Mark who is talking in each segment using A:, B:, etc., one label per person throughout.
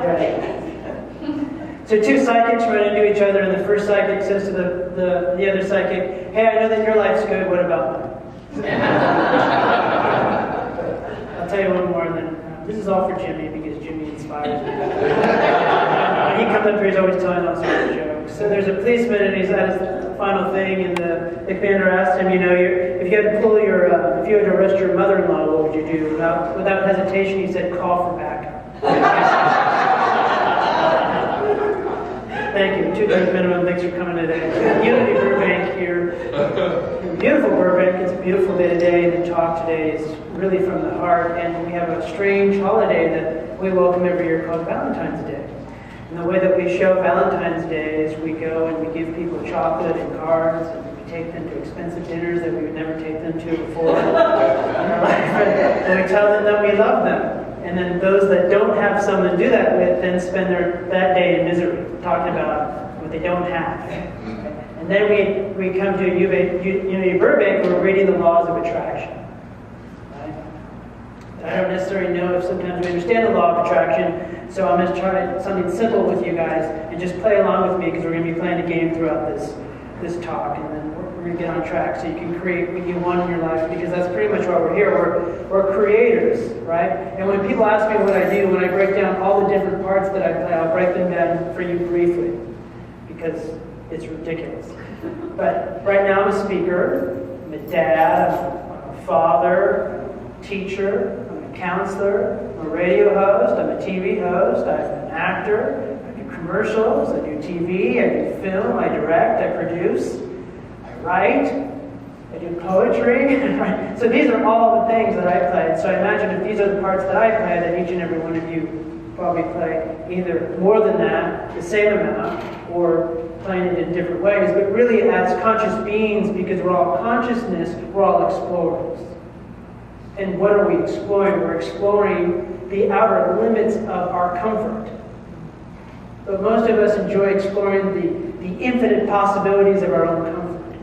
A: Right. So two psychics run into each other, and the first psychic says to the other psychic, "Hey, I know that your life's good. What about mine?" I'll tell you one more, and then this is all for Jimmy because Jimmy inspires me. When he comes up here, he's always telling all sorts of jokes. So there's a policeman, and he's at his final thing, and the commander asked him, if you had to if you had to arrest your mother-in-law, what would you do? Without hesitation, he said, "Call for backup." Thank you. 2 days minimum. Thanks for coming today. Unity Burbank here. Beautiful Burbank. It's a beautiful day today. The talk today is really from the heart. And we have a strange holiday that we welcome every year called Valentine's Day. And the way that we show Valentine's Day is we go and we give people chocolate and cards, and we take them to expensive dinners that we would never take them to before in our life. And we tell them that we love them. And then those that don't have someone to do that with then spend that day in misery, talking about what they don't have. And then we come to Unity Burbank, where we're reading the laws of attraction. Right? I don't necessarily know if sometimes we understand the law of attraction, so I'm going to try something simple with you guys, and just play along with me, because we're going to be playing a game throughout this talk, and then we're going to get on track so you can create what you want in your life, because that's pretty much why we're here. We're creators, right? And when people ask me what I do, when I break down all the different parts that I play, I'll break them down for you briefly, because it's ridiculous. But right now I'm a speaker, I'm a dad, I'm a father, I'm a teacher, I'm a counselor, I'm a radio host, I'm a TV host, I'm an actor, commercials, I do TV, I do film, I direct, I produce, I write, I do poetry. So these are all the things that I play. So I imagine if these are the parts that I play, then each and every one of you probably play either more than that, the same amount, or playing it in different ways. But really as conscious beings, because we're all consciousness, we're all explorers. And what are we exploring? We're exploring the outer limits of our comfort. But most of us enjoy exploring the infinite possibilities of our own comfort.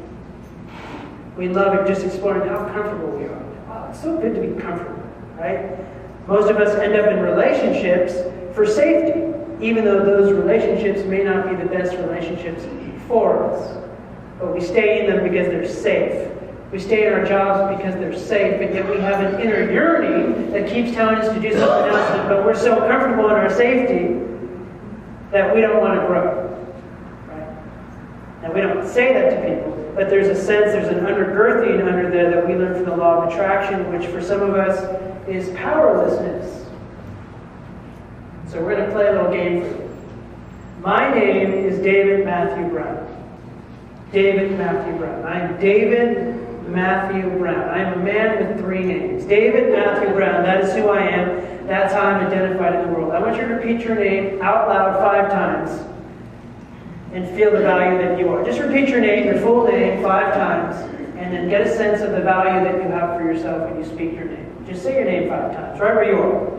A: We love just exploring how comfortable we are. Wow, it's so good to be comfortable, right? Most of us end up in relationships for safety, even though those relationships may not be the best relationships for us. But we stay in them because they're safe. We stay in our jobs because they're safe, and yet we have an inner yearning that keeps telling us to do something else, but we're so comfortable in our safety that we don't want to grow. Right? Now, we don't say that to people, but there's a sense, there's an undergirding under there that we learn from the law of attraction, which for some of us is powerlessness. So we're going to play a little game for you. My name is David Matthew Brown. David Matthew Brown. I'm David Matthew Brown. I am a man with 3 names. David Matthew Brown, that is who I am. That's how I'm identified in the world. I want you to repeat your name out loud 5 times and feel the value that you are. Just repeat your name, your full name, 5 times, and then get a sense of the value that you have for yourself when you speak your name. Just say your name 5 times, right where you are.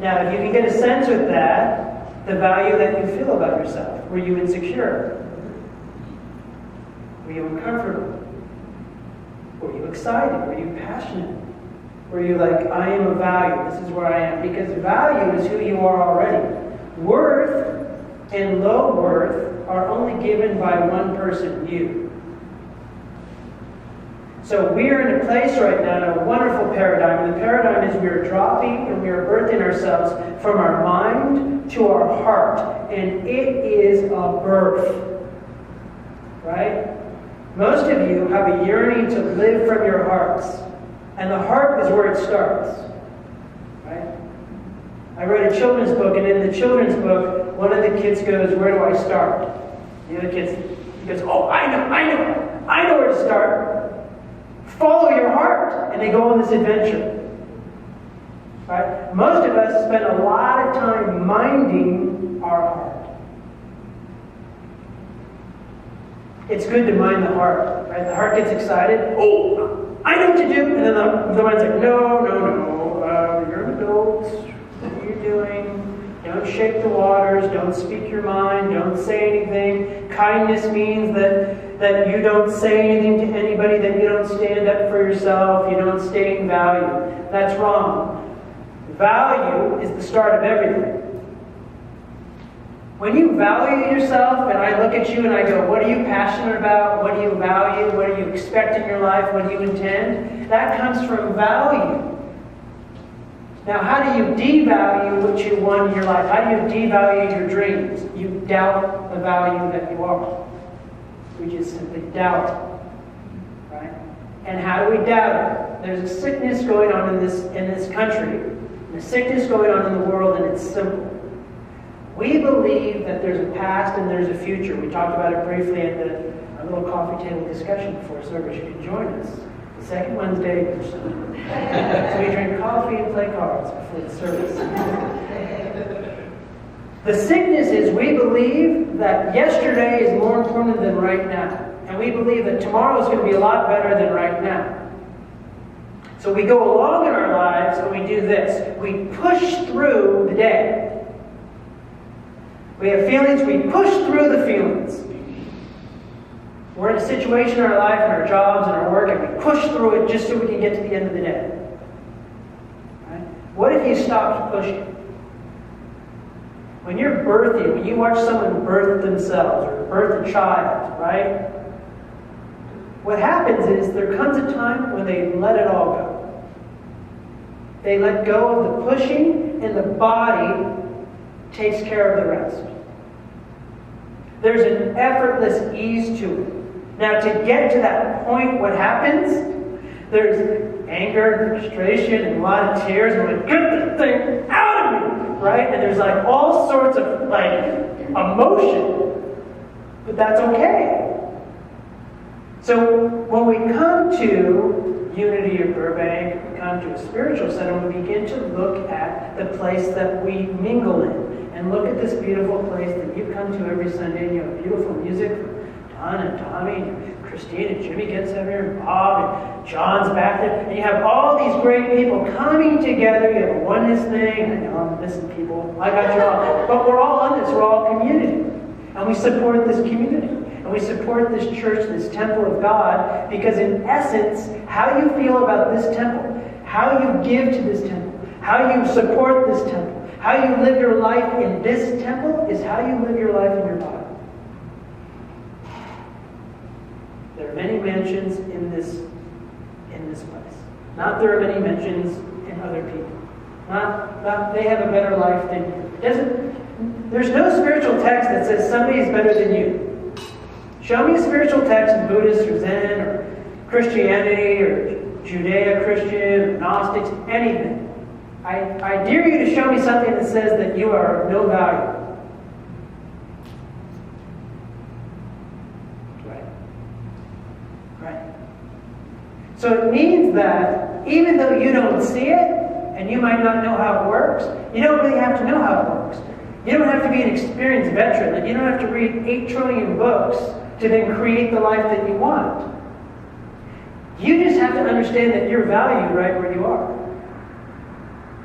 A: Now, if you can get a sense with that, the value that you feel about yourself. Were you insecure? Were you uncomfortable? Were you excited? Were you passionate? Were you like, I am of value, this is where I am? Because value is who you are already. Worth and low worth are only given by one person, you. So we are in a place right now, in a wonderful paradigm. And the paradigm is we are dropping and we are birthing ourselves from our mind to our heart. And it is a birth. Right? Most of you have a yearning to live from your hearts. And the heart is where it starts. Right? I wrote a children's book, and in the children's book, one of the kids goes, where do I start? The other kid goes, oh, I know where to start. Follow your heart. And they go on this adventure. Right? Most of us spend a lot of time minding our heart. It's good to mind the heart. Right? The heart gets excited. Oh, I know what to do. And then the mind's like, no. You're an adult. What are you doing? Don't shake the waters. Don't speak your mind. Don't say anything. Kindness means that that you don't say anything to anybody, that you don't stand up for yourself, you don't stay in value. That's wrong. Value is the start of everything. When you value yourself, and I look at you and I go, what are you passionate about? What do you value? What do you expect in your life? What do you intend? That comes from value. Now, how do you devalue what you want in your life? How do you devalue your dreams? You doubt the value that you are. We just simply doubt it. Right? And how do we doubt it? There's a sickness going on in this country, and a sickness going on in the world, and it's simple. We believe that there's a past and there's a future. We talked about it briefly at our little coffee table discussion before service. You can join us. The second Wednesday or so. So we drink coffee and play cards before the service. The sickness is we believe that yesterday is more important than right now. And we believe that tomorrow is going to be a lot better than right now. So we go along in our lives and we do this. We push through the day. We have feelings, we push through the feelings. We're in a situation in our life, in our jobs, in our work, and we push through it just so we can get to the end of the day. Right? What if you stopped pushing? When you're birthing, when you watch someone birth themselves or birth a child, right? What happens is there comes a time when they let it all go. They let go of the pushing, and the body takes care of the rest. There's an effortless ease to it. Now, to get to that point, what happens? There's anger, and frustration, and a lot of tears, and we get this thing out of me, right? And there's like all sorts of emotion, but that's okay. So when we come to Unity of Burbank, we come to a spiritual center, we begin to look at the place that we mingle in. And look at this beautiful place that you come to every Sunday, and you have beautiful music from Don and Tommy, and Christine and Jimmy gets up here, and Bob, and John's back there. And you have all these great people coming together. You have a oneness thing. I know I'm missing people. I got you all. But we're all on this. We're all community. And we support this community. And we support this church, this temple of God, because in essence, how you feel about this temple, how you give to this temple, how you support this temple, how you live your life in this temple is how you live your life in your body. There are many mansions in this place. Not there are many mansions in other people. Not they have a better life than you. There's no spiritual text that says somebody is better than you. Show me a spiritual text in Buddhist or Zen or Christianity or Judeo-Christian or Gnostics, anything. I dare you to show me something that says that you are of no value. Right. So it means that even though you don't see it, and you might not know how it works, you don't really have to know how it works. You don't have to be an experienced veteran, and you don't have to read 8 trillion books to then create the life that you want. You just have to understand that you're valued right where you are.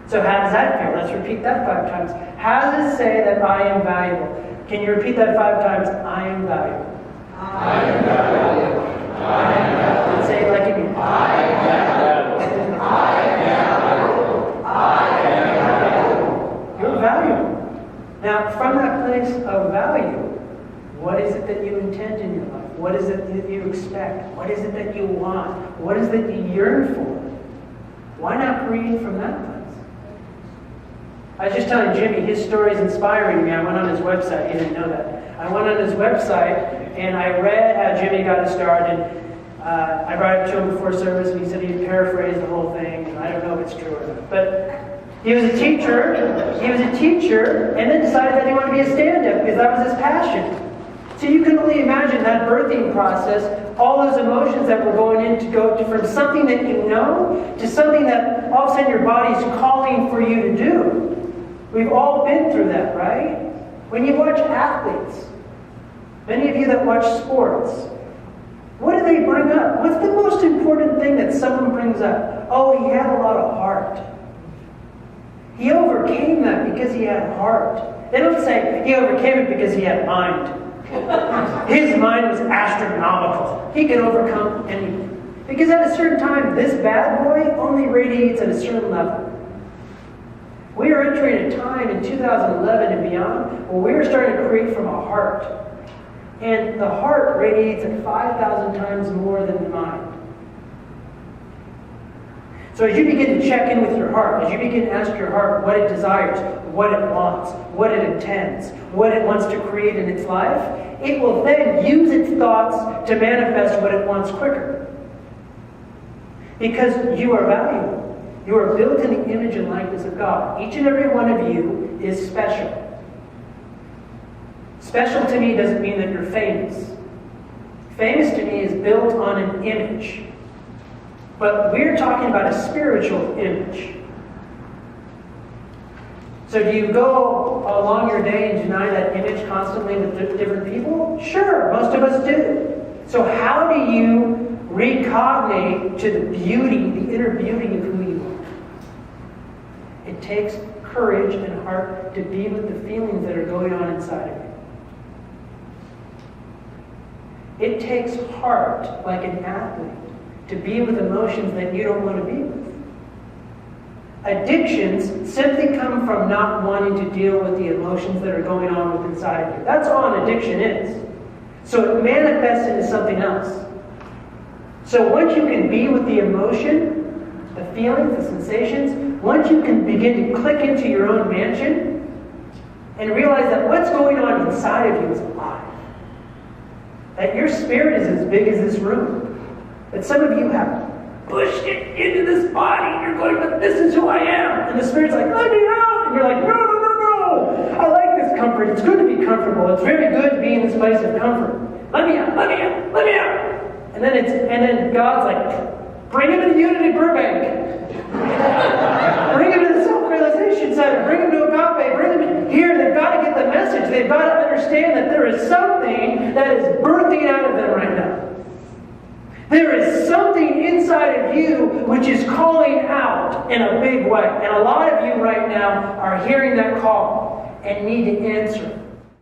A: So how does that feel? Let's repeat that 5 times. How does it say that I am valuable? Can you repeat that 5 times? I am valuable.
B: I am valuable. I am valuable.
A: Let's say it like you mean.
B: I am valuable. I am valuable. I am valuable.
A: You're valuable. Now, from that place of value, what is it that you intend in your life? What is it that you expect? What is it that you want? What is it that you yearn for? Why not create from that place? I was just telling Jimmy, his story is inspiring me. I went on his website. He didn't know that. I went on his website, and I read how Jimmy got his start. And I brought it to him before service, and he said he'd paraphrase the whole thing. And I don't know if it's true or not. But he was a teacher. And then decided that he wanted to be a stand-up because that was his passion. So you can only imagine that birthing process, all those emotions that were going in to go from something that you know to something that all of a sudden your body's calling for you to do. We've all been through that, right? When you watch athletes, many of you that watch sports, what do they bring up? What's the most important thing that someone brings up? Oh, he had a lot of heart. He overcame that because he had heart. They don't say he overcame it because he had mind. His mind was astronomical. He could overcome anything. Because at a certain time, this bad boy only radiates at a certain level. We are entering a time in 2011 and beyond where we are starting to create from a heart. And the heart radiates at 5,000 times more than the mind. So as you begin to check in with your heart, as you begin to ask your heart what it desires, what it wants, what it intends, what it wants to create in its life, it will then use its thoughts to manifest what it wants quicker. Because you are valuable. You are built in the image and likeness of God. Each and every one of you is special. Special to me doesn't mean that you're famous. Famous to me is built on an image. But we're talking about a spiritual image. So do you go along your day and deny that image constantly with different people? Sure, most of us do. So how do you recognate to the beauty, the inner beauty of who you are? It takes courage and heart to be with the feelings that are going on inside of you. It takes heart, like an athlete, to be with emotions that you don't want to be with. Addictions simply come from not wanting to deal with the emotions that are going on with inside of you. That's all an addiction is. So it manifests into something else. So once you can be with the emotion, the feelings, the sensations, once you can begin to click into your own mansion and realize that what's going on inside of you is alive. That your spirit is as big as this room. That some of you have pushed it into this body. You're going, but this is who I am. And the Spirit's like, let me out. And you're like, no, no, no, no. I like this comfort. It's good to be comfortable. It's very good to be in this place of comfort. Let me out, let me out, let me out. And then God's like, bring him to Unity Burbank. Bring him to the Self-Realization Center. Bring him to Agape. Bring him in here. They've got to get the message. They've got to understand that there is something that is birthing out of them right now. There is something inside of you which is calling out in a big way. And a lot of you right now are hearing that call and need to answer.